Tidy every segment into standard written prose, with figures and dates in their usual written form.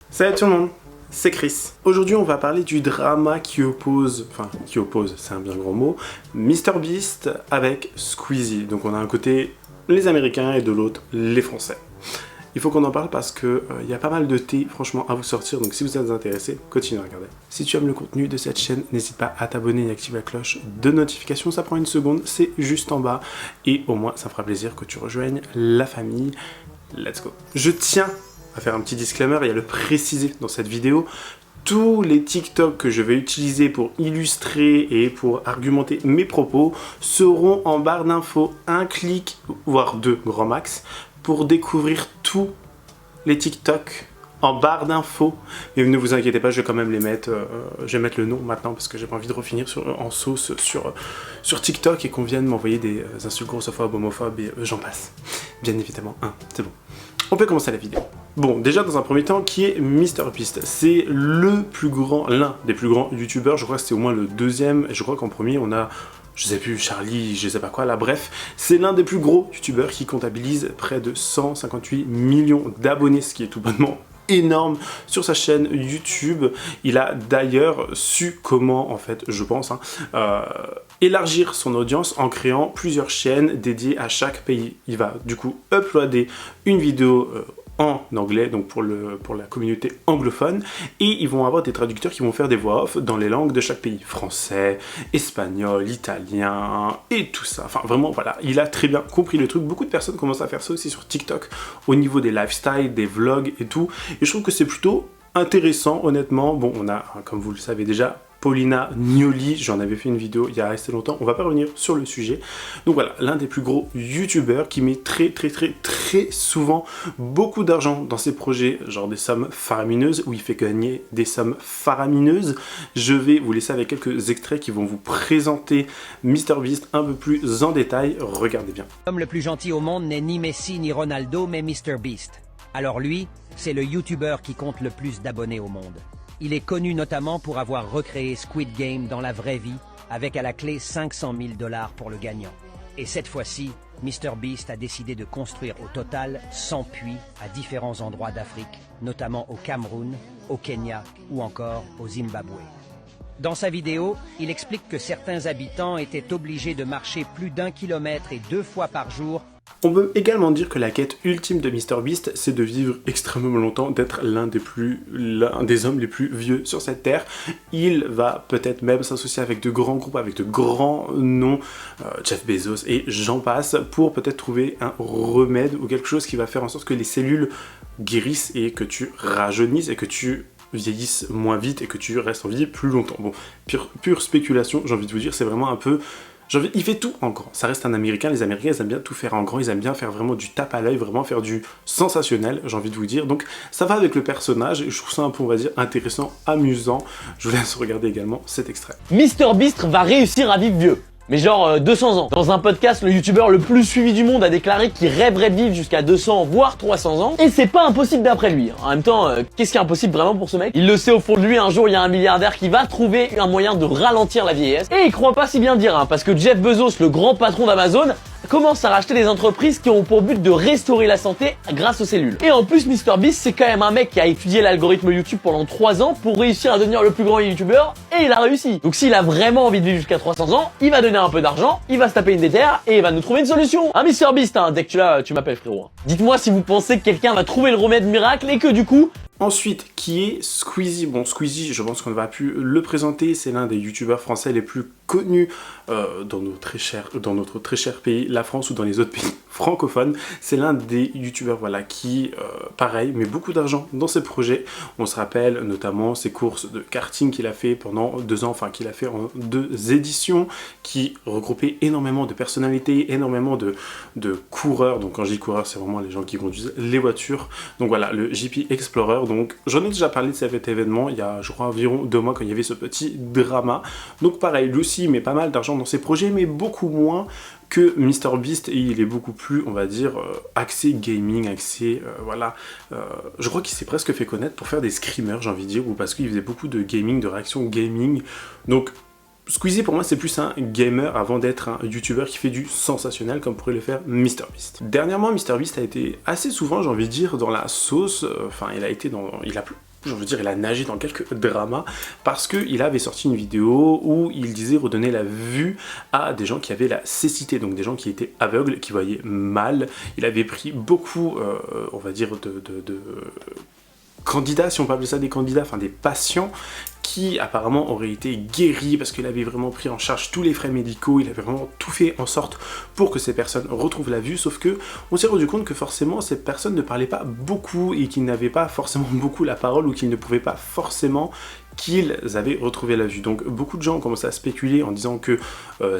Salut tout le monde, c'est Chris. Aujourd'hui on va parler du drama qui oppose, c'est un bien grand mot, MrBeast avec Squeezie. Donc on a un côté les Américains et de l'autre les Français. Il faut qu'on en parle parce que y a pas mal de thé franchement à vous sortir, donc si vous êtes intéressé, continuez à regarder. Si tu aimes le contenu de cette chaîne, n'hésite pas à t'abonner et activer la cloche de notification, ça prend une seconde, c'est juste en bas, et au moins ça fera plaisir que tu rejoignes la famille. Let's go. Je tiens à faire un petit disclaimer et à le préciser dans cette vidéo. Tous les TikTok que je vais utiliser pour illustrer et pour argumenter mes propos seront en barre d'infos, un clic, voire deux grand max, pour découvrir tous les TikTok en barre d'infos. Mais ne vous inquiétez pas, je vais quand même les mettre, je vais mettre le nom maintenant parce que j'ai pas envie de refinir en sauce sur TikTok et qu'on vienne m'envoyer des insultes grossophobes, homophobes et j'en passe. Bien évidemment, c'est bon. On peut commencer la vidéo. Bon, déjà dans un premier temps, qui est MrBeast? C'est l'un des plus grands youtubeurs, je crois que c'était au moins le deuxième, et je crois qu'en premier on a, je sais plus, Charlie, je sais pas quoi, là bref, c'est l'un des plus gros youtubeurs qui comptabilise près de 158 millions d'abonnés, ce qui est tout bonnement énorme sur sa chaîne YouTube. Il a d'ailleurs su comment, en fait, je pense, élargir son audience en créant plusieurs chaînes dédiées à chaque pays. Il va du coup uploader une vidéo en anglais, donc pour la communauté anglophone, et ils vont avoir des traducteurs qui vont faire des voix off dans les langues de chaque pays, français, espagnol, italien, et tout ça. Enfin vraiment, voilà, il a très bien compris le truc. Beaucoup de personnes commencent à faire ça aussi sur TikTok, au niveau des lifestyles, des vlogs et tout, et je trouve que c'est plutôt intéressant, honnêtement. Bon, on a, comme vous le savez déjà, Paulina Gnoli, j'en avais fait une vidéo il y a assez longtemps, on va pas revenir sur le sujet. Donc voilà, l'un des plus gros youtubeurs qui met très souvent beaucoup d'argent dans ses projets, genre des sommes faramineuses, où il fait gagner des sommes faramineuses. Je vais vous laisser avec quelques extraits qui vont vous présenter MrBeast un peu plus en détail, regardez bien. L'homme le plus gentil au monde n'est ni Messi ni Ronaldo, mais MrBeast. Alors lui, c'est le youtubeur qui compte le plus d'abonnés au monde. Il est connu notamment pour avoir recréé Squid Game dans la vraie vie, avec à la clé 500 000 $ pour le gagnant. Et cette fois-ci, MrBeast a décidé de construire au total 100 puits à différents endroits d'Afrique, notamment au Cameroun, au Kenya ou encore au Zimbabwe. Dans sa vidéo, il explique que certains habitants étaient obligés de marcher plus d'1 kilomètre et 2 fois par jour. On peut également dire que la quête ultime de MrBeast, c'est de vivre extrêmement longtemps, d'être l'un des hommes les plus vieux sur cette terre. Il va peut-être même s'associer avec de grands groupes, avec de grands noms, Jeff Bezos et j'en passe, pour peut-être trouver un remède ou quelque chose qui va faire en sorte que les cellules guérissent et que tu rajeunisses et que tu vieillisses moins vite et que tu restes en vie plus longtemps. Bon, pure spéculation, j'ai envie de vous dire, c'est vraiment un peu... Il fait tout en grand, ça reste un Américain, les Américains ils aiment bien tout faire en grand, ils aiment bien faire vraiment du tape à l'œil, vraiment faire du sensationnel, j'ai envie de vous dire, donc ça va avec le personnage et je trouve ça un peu, on va dire, intéressant, amusant. Je vous laisse regarder également cet extrait. MrBeast va réussir à vivre vieux. Mais genre 200 ans. Dans un podcast, le youtubeur le plus suivi du monde a déclaré qu'il rêverait de vivre jusqu'à 200 voire 300 ans. Et c'est pas impossible d'après lui. En même temps, qu'est-ce qui est impossible vraiment pour ce mec? Il le sait au fond de lui, un jour il y a un milliardaire qui va trouver un moyen de ralentir la vieillesse. Et il croit pas si bien dire, parce que Jeff Bezos, le grand patron d'Amazon, commence à racheter des entreprises qui ont pour but de restaurer la santé grâce aux cellules. Et en plus, MrBeast, c'est quand même un mec qui a étudié l'algorithme YouTube pendant 3 ans pour réussir à devenir le plus grand youtubeur, et il a réussi. Donc s'il a vraiment envie de vivre jusqu'à 300 ans, il va donner un peu d'argent, il va se taper une déterre, et il va nous trouver une solution. MrBeast, dès que tu l'as, tu m'appelles frérot. Dites-moi si vous pensez que quelqu'un va trouver le remède miracle et que du coup... Ensuite, qui est Squeezie? Bon, Squeezie, je pense qu'on va plus le présenter, c'est l'un des youtubeurs français les plus connus dans notre très cher pays, la France, ou dans les autres pays francophones. C'est l'un des youtubeurs, voilà, qui, pareil, met beaucoup d'argent dans ses projets. On se rappelle notamment ses courses de karting qu'il a fait pendant 2 ans, enfin qu'il a fait en 2 éditions, qui regroupaient énormément de personnalités, énormément de coureurs. Donc quand je dis coureurs, c'est vraiment les gens qui conduisent les voitures. Donc voilà, le JP Explorer. Donc j'en ai déjà parlé de cet événement il y a, je crois, environ 2 mois quand il y avait ce petit drama. Donc pareil, lui aussi met pas mal d'argent dans ses projets, mais beaucoup moins que MrBeast, et il est beaucoup plus, on va dire, axé gaming, axé, voilà, je crois qu'il s'est presque fait connaître pour faire des screamers, j'ai envie de dire, ou parce qu'il faisait beaucoup de gaming, de réactions gaming. Donc Squeezie pour moi c'est plus un gamer avant d'être un YouTuber qui fait du sensationnel comme pourrait le faire MrBeast. Dernièrement MrBeast a été assez souvent, j'ai envie de dire, dans la sauce, enfin il a nagé dans quelques dramas parce qu'il avait sorti une vidéo où il disait redonner la vue à des gens qui avaient la cécité, donc des gens qui étaient aveugles, qui voyaient mal. Il avait pris beaucoup, on va dire, de candidats, si on peut appeler ça des candidats, enfin des patients qui apparemment auraient été guéris parce qu'il avait vraiment pris en charge tous les frais médicaux, il avait vraiment tout fait en sorte pour que ces personnes retrouvent la vue, sauf que on s'est rendu compte que forcément ces personnes ne parlaient pas beaucoup et qu'ils n'avaient pas forcément beaucoup la parole ou qu'ils ne pouvaient pas forcément qu'ils avaient retrouvé la vue. Donc beaucoup de gens ont commencé à spéculer en disant que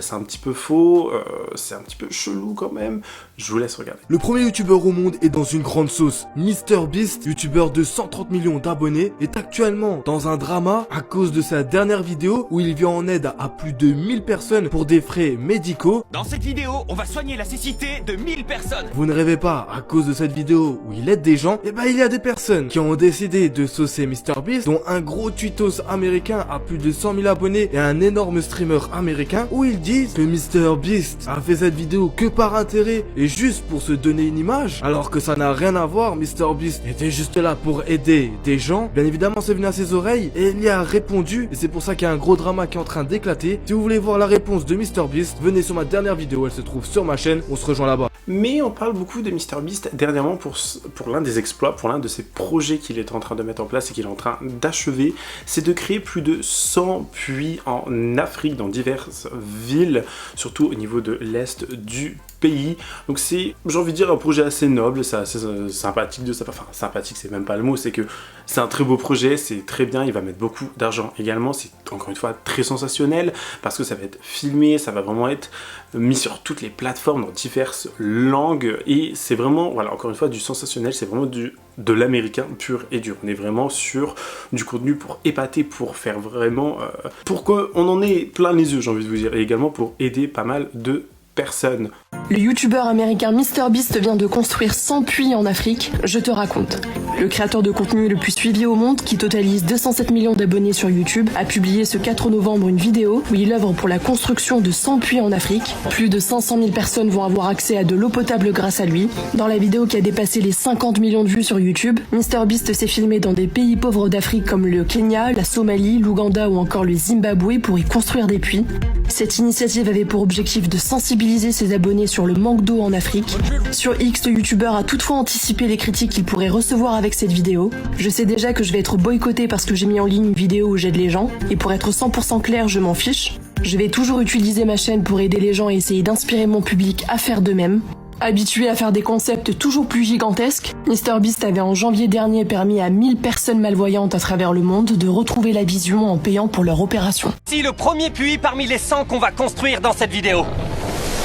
c'est un petit peu faux, c'est un petit peu chelou quand même. Je vous laisse regarder. Le premier youtubeur au monde est dans une grande sauce. MrBeast, youtubeur de 130 millions d'abonnés, est actuellement dans un drama à cause de sa dernière vidéo où il vient en aide à plus de 1000 personnes pour des frais médicaux. Dans cette vidéo, on va soigner la cécité de 1000 personnes. Vous ne rêvez pas, à cause de cette vidéo où il aide des gens, et il y a des personnes qui ont décidé de saucer MrBeast, dont un gros tutos américain à plus de 100 000 abonnés et un énorme streamer américain où ils disent que MrBeast a fait cette vidéo que par intérêt et juste pour se donner une image, alors que ça n'a rien à voir. MrBeast était juste là pour aider des gens. Bien évidemment c'est venu à ses oreilles et il y a répondu et c'est pour ça qu'il y a un gros drama qui est en train d'éclater. Si vous voulez voir la réponse de MrBeast, venez sur ma dernière vidéo, elle se trouve sur ma chaîne, on se rejoint là-bas. Mais on parle beaucoup de MrBeast dernièrement pour l'un des exploits, pour l'un de ses projets qu'il est en train de mettre en place et qu'il est en train d'achever, c'est de créer plus de 100 puits en Afrique, dans diverses villes, surtout au niveau de l'Est du pays. Donc c'est, j'ai envie de dire, un projet assez noble, c'est assez sympathique de sa part. Enfin, sympathique, c'est même pas le mot, c'est que c'est un très beau projet, c'est très bien, il va mettre beaucoup d'argent également, c'est encore une fois très sensationnel, parce que ça va être filmé, ça va vraiment être mis sur toutes les plateformes, dans diverses langues, et c'est vraiment, voilà, encore une fois, du sensationnel, c'est vraiment de l'américain pur et dur. On est vraiment sur du contenu pour épater, pour faire vraiment, pour qu'on en ait plein les yeux, j'ai envie de vous dire, et également pour aider pas mal de personnes. Le youtubeur américain MrBeast vient de construire 100 puits en Afrique, je te raconte. Le créateur de contenu le plus suivi au monde, qui totalise 207 millions d'abonnés sur YouTube, a publié ce 4 novembre une vidéo où il œuvre pour la construction de 100 puits en Afrique. Plus de 500 000 personnes vont avoir accès à de l'eau potable grâce à lui. Dans la vidéo qui a dépassé les 50 millions de vues sur YouTube, MrBeast s'est filmé dans des pays pauvres d'Afrique comme le Kenya, la Somalie, l'Ouganda ou encore le Zimbabwe pour y construire des puits. Cette initiative avait pour objectif de sensibiliser ses abonnés sur le manque d'eau en Afrique. Sur X, le youtubeur a toutefois anticipé les critiques qu'il pourrait recevoir avec cette vidéo. Je sais déjà que je vais être boycotté parce que j'ai mis en ligne une vidéo où j'aide les gens, et pour être 100% clair, je m'en fiche. Je vais toujours utiliser ma chaîne pour aider les gens et essayer d'inspirer mon public à faire de même. Habitué à faire des concepts toujours plus gigantesques, MrBeast avait en janvier dernier permis à 1000 personnes malvoyantes à travers le monde de retrouver la vision en payant pour leur opération. C'est le premier puits parmi les 100 qu'on va construire dans cette vidéo.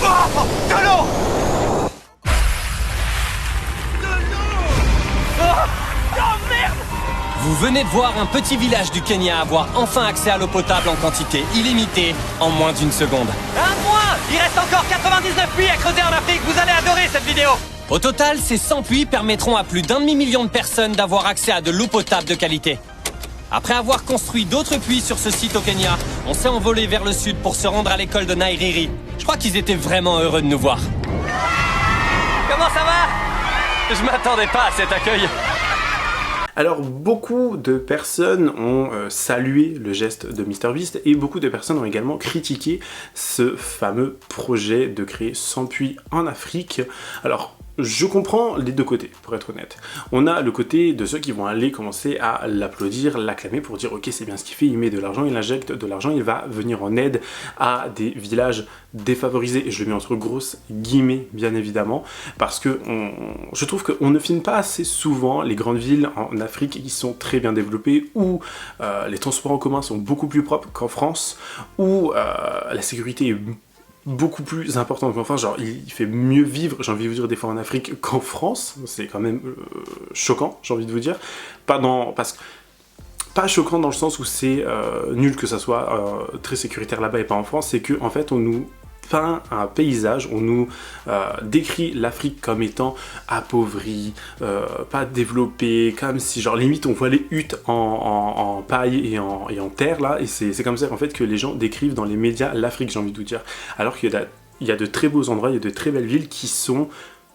Oh, de l'eau! Oh merde! Vous venez de voir un petit village du Kenya avoir enfin accès à l'eau potable en quantité illimitée en moins d'une seconde. Un mois! Il reste encore 99 puits à creuser en Afrique, vous allez adorer cette vidéo! Au total, ces 100 puits permettront à plus d'1,5 million de personnes d'avoir accès à de l'eau potable de qualité. Après avoir construit d'autres puits sur ce site au Kenya, on s'est envolé vers le sud pour se rendre à l'école de Nairiri. Je crois qu'ils étaient vraiment heureux de nous voir. Comment ça va? Je m'attendais pas à cet accueil. Alors beaucoup de personnes ont salué le geste de MrBeast et beaucoup de personnes ont également critiqué ce fameux projet de créer 100 puits en Afrique. Alors je comprends les deux côtés, pour être honnête. On a le côté de ceux qui vont aller commencer à l'applaudir, l'acclamer pour dire ok c'est bien ce qu'il fait, il met de l'argent, il injecte de l'argent, il va venir en aide à des villages défavorisés, et je le mets entre grosses guillemets bien évidemment, parce que je trouve qu'on ne filme pas assez souvent les grandes villes en Afrique qui sont très bien développées, où les transports en commun sont beaucoup plus propres qu'en France, où la sécurité est beaucoup plus important qu'en France, genre il fait mieux vivre, j'ai envie de vous dire, des fois en Afrique qu'en France, c'est quand même choquant, j'ai envie de vous dire, pas choquant dans le sens où c'est nul que ça soit très sécuritaire là-bas et pas en France, c'est que en fait on nous peint un paysage, on nous décrit l'Afrique comme étant appauvrie, pas développée, comme si genre limite on voit les huttes en paille et en terre là, et c'est comme ça en fait que les gens décrivent dans les médias l'Afrique, j'ai envie de vous dire, alors qu'il y a de très beaux endroits, il y a de très belles villes qui sont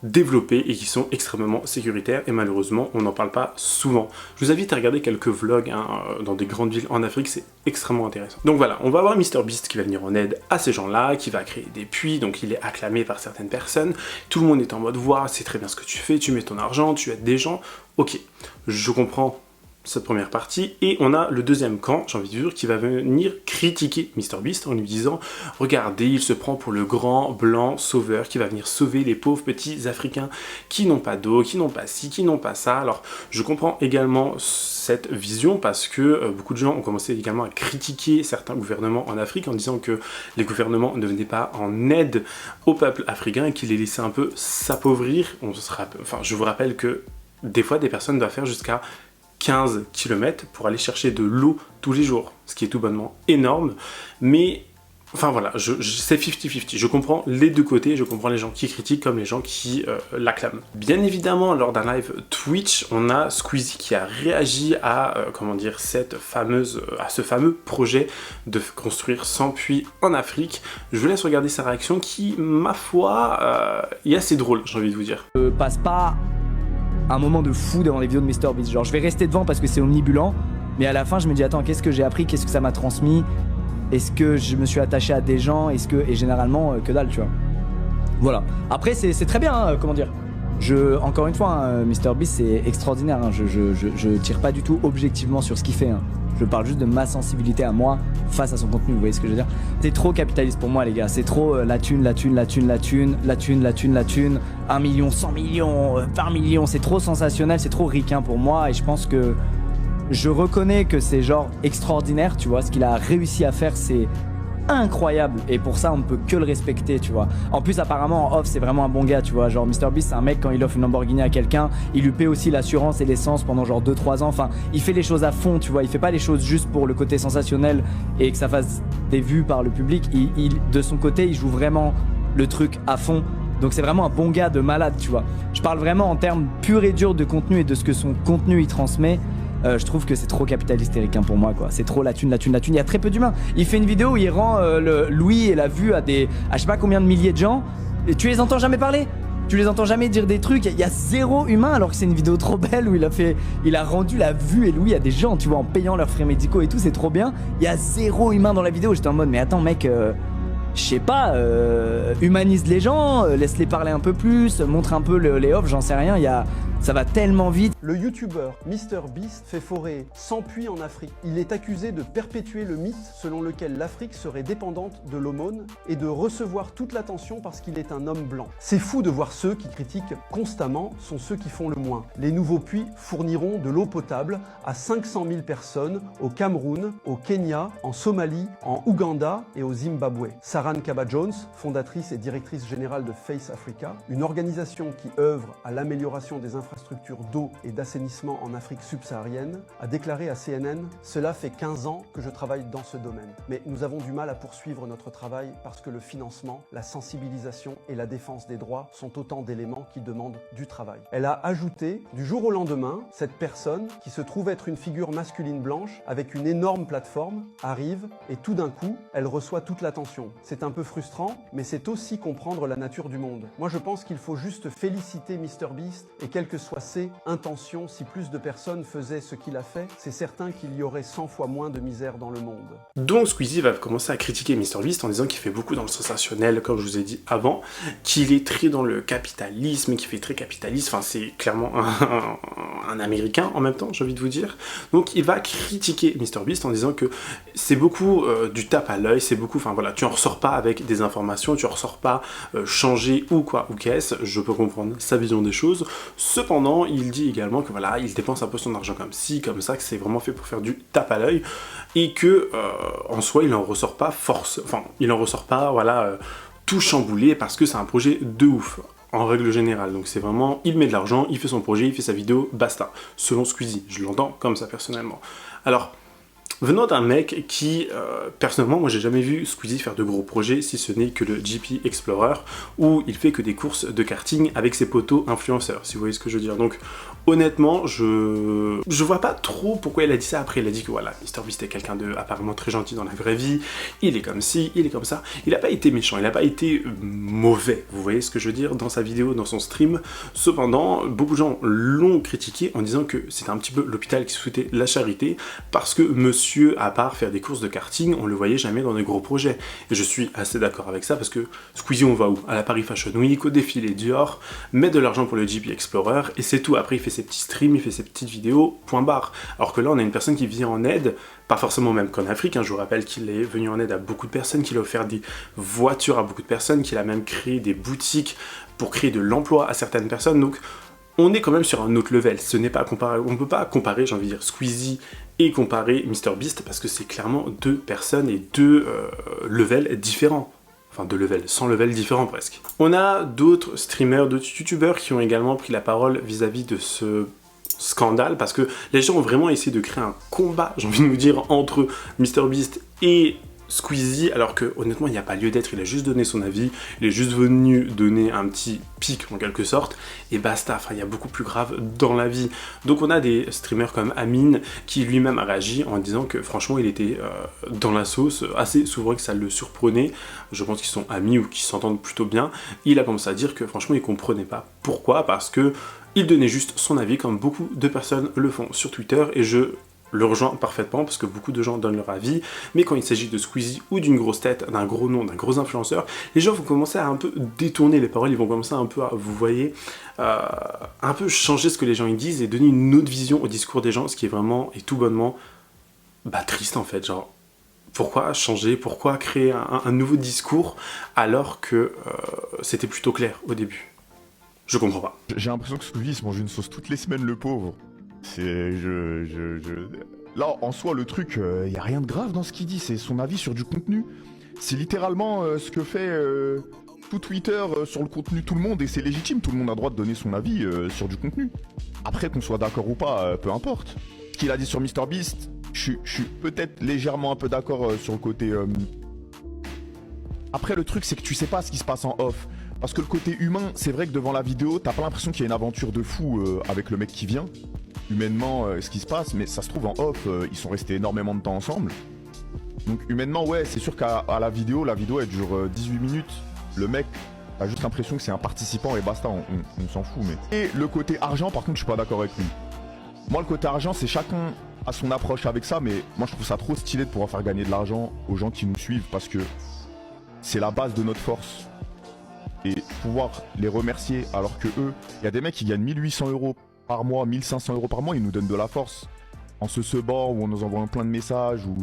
développés et qui sont extrêmement sécuritaires, et malheureusement on n'en parle pas souvent. Je vous invite à regarder quelques vlogs dans des grandes villes en Afrique, c'est extrêmement intéressant. Donc voilà, on va avoir MrBeast qui va venir en aide à ces gens-là, qui va créer des puits, donc il est acclamé par certaines personnes, tout le monde est en mode « Waouh, c'est très bien ce que tu fais, tu mets ton argent, tu aides des gens ». Ok, je comprends cette première partie, et on a le deuxième camp, j'ai envie de dire, qui va venir critiquer MrBeast en lui disant « Regardez, il se prend pour le grand blanc sauveur qui va venir sauver les pauvres petits Africains qui n'ont pas d'eau, qui n'ont pas ci, qui n'ont pas ça. » Alors, je comprends également cette vision parce que beaucoup de gens ont commencé également à critiquer certains gouvernements en Afrique en disant que les gouvernements ne venaient pas en aide au peuple africain et qu'ils les laissaient un peu s'appauvrir. Enfin, je vous rappelle que des fois, des personnes doivent faire jusqu'à 15 km pour aller chercher de l'eau tous les jours, ce qui est tout bonnement énorme, mais enfin voilà, c'est 50-50, je comprends les deux côtés, je comprends les gens qui critiquent comme les gens qui l'acclament. Bien évidemment, lors d'un live Twitch, on a Squeezie qui a réagi à, comment dire, à ce fameux projet de construire 100 puits en Afrique. Je vous laisse regarder sa réaction qui, ma foi, est assez drôle, j'ai envie de vous dire. Passe pas un moment de fou devant les vidéos de MrBeast, genre je vais rester devant parce que c'est omnibulant, mais à la fin je me dis attends, qu'est-ce que j'ai appris, qu'est-ce que ça m'a transmis, est-ce que je me suis attaché à des gens, et généralement que dalle, tu vois. Voilà, après c'est très bien, hein, comment dire, encore une fois, hein, MrBeast c'est extraordinaire, hein, je tire pas du tout objectivement sur ce qu'il fait, hein. Je parle juste de ma sensibilité à moi face à son contenu, vous voyez ce que je veux dire. C'est trop capitaliste pour moi les gars, c'est trop la thune, 1 million, 100 millions, 20 millions, c'est trop sensationnel, c'est trop ricain pour moi, et je pense que je reconnais que c'est genre extraordinaire, tu vois, ce qu'il a réussi à faire c'est incroyable, et pour ça on ne peut que le respecter, tu vois. En plus apparemment en off c'est vraiment un bon gars, tu vois, genre MrBeast c'est un mec, quand il offre une Lamborghini à quelqu'un, il lui paie aussi l'assurance et l'essence pendant genre 2-3 ans, enfin il fait les choses à fond, tu vois, il fait pas les choses juste pour le côté sensationnel et que ça fasse des vues par le public, de son côté il joue vraiment le truc à fond, donc c'est vraiment un bon gars de malade, tu vois. Je parle vraiment en termes purs et durs de contenu et de ce que son contenu il transmet. Je trouve que c'est trop capitaliste et ricain pour moi, quoi. C'est trop la thune. Il y a très peu d'humains. Il fait une vidéo où il rend l'ouïe et la vue à je sais pas combien de milliers de gens, et tu les entends jamais parler. Tu les entends jamais dire des trucs. Il y a zéro humain, alors que c'est une vidéo trop belle où il a rendu la vue et l'ouïe à des gens, tu vois, en payant leurs frais médicaux et tout. C'est trop bien. Il y a zéro humain dans la vidéo. J'étais en mode mais attends mec, je sais pas, humanise les gens, laisse-les parler un peu plus, montre un peu les offres, j'en sais rien, ça va tellement vite. Le youtubeur MrBeast fait forer 100 puits en Afrique. Il est accusé de perpétuer le mythe selon lequel l'Afrique serait dépendante de l'aumône et de recevoir toute l'attention parce qu'il est un homme blanc. C'est fou de voir ceux qui critiquent constamment sont ceux qui font le moins. Les nouveaux puits fourniront de l'eau potable à 500 000 personnes au Cameroun, au Kenya, en Somalie, en Ouganda et au Zimbabwe. Saran Kaba-Jones, fondatrice et directrice générale de Face Africa, une organisation qui œuvre à l'amélioration des infrastructures d'eau et d'assainissement en Afrique subsaharienne, a déclaré à CNN « Cela fait 15 ans que je travaille dans ce domaine. Mais nous avons du mal à poursuivre notre travail parce que le financement, la sensibilisation et la défense des droits sont autant d'éléments qui demandent du travail. » Elle a ajouté « Du jour au lendemain, cette personne, qui se trouve être une figure masculine blanche avec une énorme plateforme, arrive et tout d'un coup, elle reçoit toute l'attention. C'est un peu frustrant, mais c'est aussi comprendre la nature du monde. Moi je pense qu'il faut juste féliciter MrBeast et quelles que soient ses intentions, si plus de personnes faisaient ce qu'il a fait, c'est certain qu'il y aurait 100 fois moins de misère dans le monde. » Donc Squeezie va commencer à critiquer MrBeast en disant qu'il fait beaucoup dans le sensationnel, comme je vous ai dit avant, qu'il est très dans le capitalisme, qu'il fait très capitaliste, enfin c'est clairement un américain en même temps, j'ai envie de vous dire. Donc il va critiquer MrBeast en disant que c'est beaucoup du tape à l'œil, c'est beaucoup, enfin voilà, tu en ressors pas avec des informations, tu en ressors pas changé ou quoi ou qu'est-ce, je peux comprendre sa vision des choses. Cependant, il dit également que voilà, il dépense un peu son argent comme ci, comme ça, que c'est vraiment fait pour faire du tape à l'œil, et que en soi, il en ressort pas voilà, tout chamboulé parce que c'est un projet de ouf. En règle générale, donc c'est vraiment, il met de l'argent, il fait son projet, il fait sa vidéo, basta. Selon Squeezie, je l'entends comme ça personnellement. Alors, Venant d'un mec qui, personnellement, moi j'ai jamais vu Squeezie faire de gros projets, si ce n'est que le GP Explorer, où il fait que des courses de karting avec ses potos influenceurs, si vous voyez ce que je veux dire. Donc honnêtement, je vois pas trop pourquoi il a dit ça. Après il a dit que voilà, MrBeast est quelqu'un de apparemment très gentil dans la vraie vie, il est comme ci, il est comme ça. Il a pas été méchant, il a pas été mauvais, vous voyez ce que je veux dire, dans sa vidéo, dans son stream. Cependant, beaucoup de gens l'ont critiqué en disant que c'était un petit peu l'hôpital qui se foutait la charité, parce que monsieur, à part faire des courses de karting, on le voyait jamais dans des gros projets. Et je suis assez d'accord avec ça, parce que Squeezie, on va où? À la Paris Fashion Week, au défilé Dior, met de l'argent pour le GP Explorer, et c'est tout. Après, il fait ses petits streams, il fait ses petites vidéos, point barre. Alors que là, on a une personne qui vient en aide, pas forcément même qu'en Afrique, hein. Je vous rappelle qu'il est venu en aide à beaucoup de personnes, qu'il a offert des voitures à beaucoup de personnes, qu'il a même créé des boutiques pour créer de l'emploi à certaines personnes. Donc, on est quand même sur un autre level. Ce n'est pas comparé, on ne peut pas comparer, j'ai envie de dire, Squeezie et comparer MrBeast, parce que c'est clairement deux personnes et deux levels différents. Enfin, deux levels, 100 levels différents presque. On a d'autres streamers, d'autres youtubeurs qui ont également pris la parole vis-à-vis de ce scandale, parce que les gens ont vraiment essayé de créer un combat, j'ai envie de vous dire, entre MrBeast et Squeezie, alors que honnêtement il n'y a pas lieu d'être. Il a juste donné son avis, il est juste venu donner un petit pic en quelque sorte, et basta. Enfin, il y a beaucoup plus grave dans la vie. Donc on a des streamers comme Amine qui lui-même a réagi en disant que franchement il était dans la sauce assez souvent, que ça le surprenait. Je pense qu'ils sont amis ou qu'ils s'entendent plutôt bien. Il a commencé à dire que franchement il comprenait pas pourquoi, parce que il donnait juste son avis comme beaucoup de personnes le font sur Twitter, et je le rejoint parfaitement parce que beaucoup de gens donnent leur avis, mais quand il s'agit de Squeezie ou d'une grosse tête, d'un gros nom, d'un gros influenceur, les gens vont commencer à un peu détourner les paroles, ils vont commencer un peu à, vous voyez, un peu changer ce que les gens ils disent et donner une autre vision au discours des gens, ce qui est vraiment et tout bonnement triste en fait. Genre, pourquoi changer, pourquoi créer un nouveau discours alors que c'était plutôt clair au début? Je comprends pas. J'ai l'impression que Squeezie se mange une sauce toutes les semaines, le pauvre. C'est... Là, en soi, le truc, y a rien de grave dans ce qu'il dit, c'est son avis sur du contenu. C'est littéralement ce que fait tout Twitter sur le contenu, tout le monde, et c'est légitime, tout le monde a le droit de donner son avis sur du contenu. Après, qu'on soit d'accord ou pas, peu importe. Ce qu'il a dit sur MrBeast, je suis peut-être légèrement un peu d'accord sur le côté... Après, le truc, c'est que tu sais pas ce qui se passe en off. Parce que le côté humain, c'est vrai que devant la vidéo, t'as pas l'impression qu'il y a une aventure de fou avec le mec qui vient. Humainement, ce qui se passe, mais ça se trouve en off, ils sont restés énormément de temps ensemble. Donc humainement, ouais, c'est sûr qu'à la vidéo elle dure 18 minutes. Le mec, t'as juste l'impression que c'est un participant et basta, on s'en fout. Mais... Et le côté argent, par contre, je suis pas d'accord avec lui. Moi, le côté argent, c'est chacun a son approche avec ça, mais moi, je trouve ça trop stylé de pouvoir faire gagner de l'argent aux gens qui nous suivent, parce que c'est la base de notre force. Et pouvoir les remercier alors que eux, il y a des mecs qui gagnent 1800 € par mois, 1500 € par mois, ils nous donnent de la force en se sebant ou en nous envoyant plein de messages ou...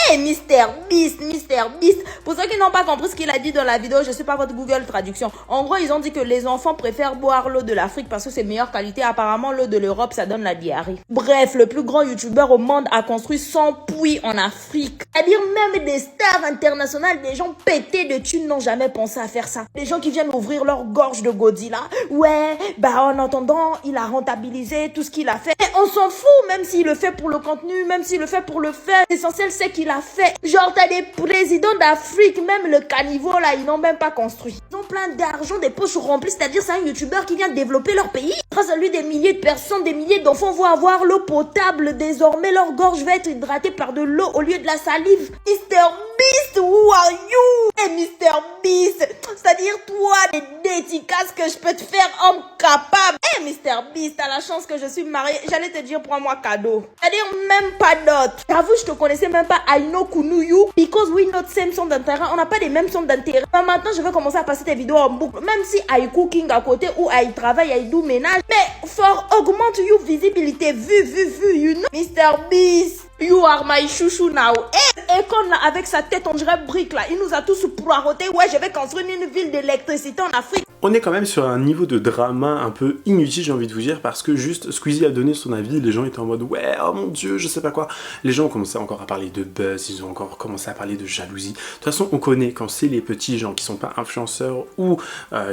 Hey MrBeast, pour ceux qui n'ont pas compris ce qu'il a dit dans la vidéo, je suis pas votre Google Traduction. En gros, ils ont dit que les enfants préfèrent boire l'eau de l'Afrique parce que c'est meilleure qualité. Apparemment, l'eau de l'Europe, ça donne la diarrhée. Bref, le plus grand youtubeur au monde a construit 100 puits en Afrique. C'est-à-dire même des stars internationales, des gens pétés de thunes n'ont jamais pensé à faire ça. Des gens qui viennent ouvrir leur gorge de Godzilla. Ouais, en attendant, il a rentabilisé tout ce qu'il a fait. Et on s'en fout, même s'il le fait pour le contenu, même s'il le fait pour le faire. L'essentiel, c'est qu'il a fait. Genre, t'as des présidents d'Afrique, même le caniveau, là, ils n'ont même pas construit. Ils ont plein d'argent, des poches remplies, c'est-à-dire c'est un youtubeur qui vient développer leur pays. Grâce à lui, des milliers de personnes, des milliers d'enfants vont avoir l'eau potable. Désormais, leur gorge va être hydratée par de l'eau au lieu de la salive. MrBeast, who are you? Hey, MrBeast, c'est-à-dire toi, des dédicaces que je peux te faire, homme capable. Hey, MrBeast, t'as la chance que je suis mariée. J'allais te dire, prends-moi cadeau. C'est-à-dire même pas d'autre. J'avoue, je te connaissais même pas. I know Kunuyu. Because we not same son d'intérêt. On n'a pas les mêmes sons d'intérêt. Maintenant, je vais commencer à passer tes vidéos en boucle. Même si I cooking à côté ou I travaille, I do ménage. Mais for augment you visibilité, vu, you know. MrBeast, you are my chouchou now. Et Econ là, avec sa tête, on dirait brique là. Il nous a tous poireauté. Ouais, je vais construire une ville d'électricité en Afrique. On est quand même sur un niveau de drama un peu inutile, j'ai envie de vous dire, parce que juste Squeezie a donné son avis, les gens étaient en mode ouais, oh mon dieu, je sais pas quoi. Les gens ont commencé encore à parler de buzz, ils ont encore commencé à parler de jalousie. De toute façon, on connaît quand c'est les petits gens qui sont pas influenceurs ou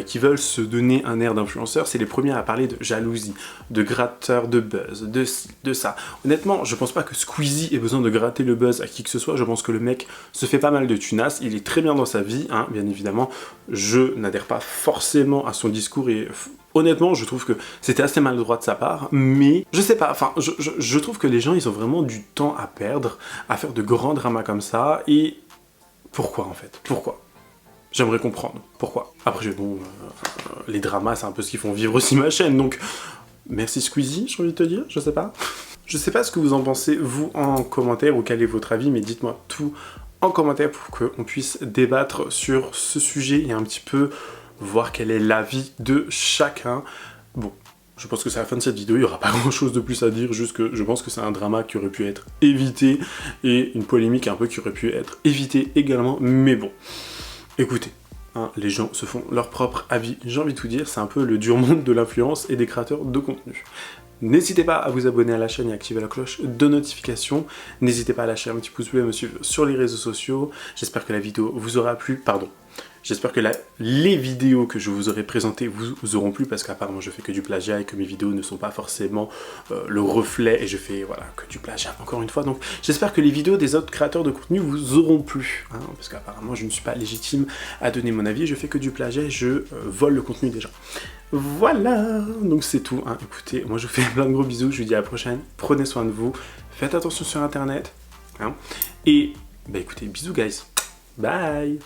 qui veulent se donner un air d'influenceur, c'est les premiers à parler de jalousie, de gratteur de buzz, de ça. Honnêtement, je pense pas que Squeezie ait besoin de gratter le buzz à qui que ce soit, je pense que le mec se fait pas mal de tunas, il est très bien dans sa vie, hein, bien évidemment. Je n'adhère pas forcément à son discours et honnêtement je trouve que c'était assez maladroit de sa part, mais je sais pas, enfin je trouve que les gens ils ont vraiment du temps à perdre à faire de grands dramas comme ça, et pourquoi en fait, pourquoi? J'aimerais comprendre pourquoi. Après bon, les dramas c'est un peu ce qui font vivre aussi ma chaîne, donc merci Squeezie, j'ai envie de te dire, je sais pas. Je sais pas ce que vous en pensez vous en commentaire ou quel est votre avis, mais dites-moi tout en commentaire pour qu'on puisse débattre sur ce sujet et un petit peu voir quel est l'avis de chacun. Bon, je pense que c'est la fin de cette vidéo, il n'y aura pas grand chose de plus à dire, juste que je pense que c'est un drama qui aurait pu être évité, et une polémique un peu qui aurait pu être évitée également, mais bon, écoutez, hein, les gens se font leur propre avis, j'ai envie de tout dire, c'est un peu le dur monde de l'influence et des créateurs de contenu. N'hésitez pas à vous abonner à la chaîne et à activer la cloche de notification. N'hésitez pas à lâcher un petit pouce bleu et à me suivre sur les réseaux sociaux. J'espère que la vidéo vous aura plu, pardon. J'espère que les vidéos que je vous aurai présentées vous auront plu, parce qu'apparemment je fais que du plagiat et que mes vidéos ne sont pas forcément le reflet, et je fais voilà que du plagiat encore une fois. Donc j'espère que les vidéos des autres créateurs de contenu vous auront plu, hein, parce qu'apparemment je ne suis pas légitime à donner mon avis, je fais que du plagiat et je vole le contenu des gens. Voilà, donc c'est tout, hein. Écoutez, moi je vous fais plein de gros bisous, je vous dis à la prochaine, prenez soin de vous, faites attention sur internet, hein, et bah écoutez, bisous guys, bye.